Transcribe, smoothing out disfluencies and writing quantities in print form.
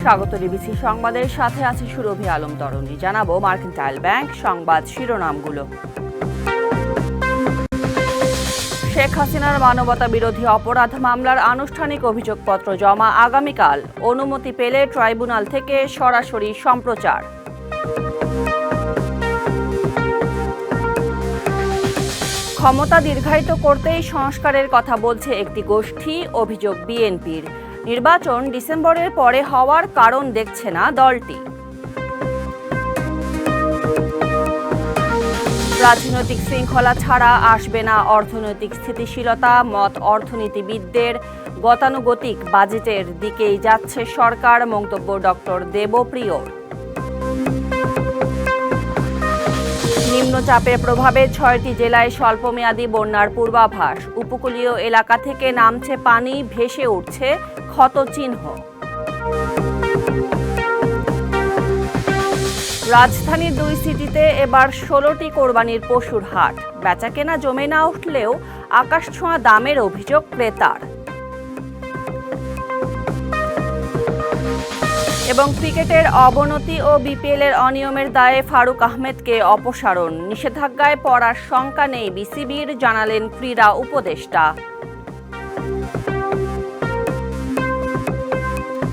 স্বাগত ডিবিসি সংবাদের সাথে আছে সুরভি আলম তরুণী। জানাবো মার্কেন্টাইল ব্যাংক সংবাদ শিরোনামগুলো। শেখ হাসিনার মানবতা বিরোধী অপরাধ মামলার আনুষ্ঠানিক অভিযোগপত্র জমা আগামীকাল। অনুমতি পেলে ট্রাইব্যুনাল থেকে সরাসরি সম্প্রচার। ক্ষমতা দীর্ঘায়িত করতেই সংস্কারের কথা বলছে একটি গোষ্ঠী, অভিযোগ বিএনপির। নির্বাচন ডিসেম্বরের পরে হওয়ার কারণ দেখছে না দলটি। রাজনৈতিক শৃঙ্খলা ছাড়া আসবে না অর্থনৈতিক স্থিতিশীলতা, মত অর্থনীতিবিদদের। গতানুগতিক বাজেটের দিকেই যাচ্ছে সরকার, মন্তব্য ডক্টর দেবপ্রিয়র। নিম্নচাপের প্রভাবে ৬টি জেলায় স্বল্পমেয়াদী বন্যার পূর্বাভাস। উপকূলীয় এলাকা থেকে নামছে পানি, ভেসে উঠছে ক্ষতচিহ্ন। রাজধানীর ২ সিটিতে এবার ১৬টি কোরবানির পশুর হাট। বেচাকেনা জমে না উঠলেও আকাশছোঁয়া দামের অভিযোগ ক্রেতার। এবং ক্রিকেটের অবনতি ও বিপিএলের অনিয়মের দায়ে ফারুক আহমেদকে অপসারণ। নিষেধাজ্ঞায় পড়ার শঙ্কা নেই বিসিবির, জানালেন ক্রীড়া উপদেষ্টা।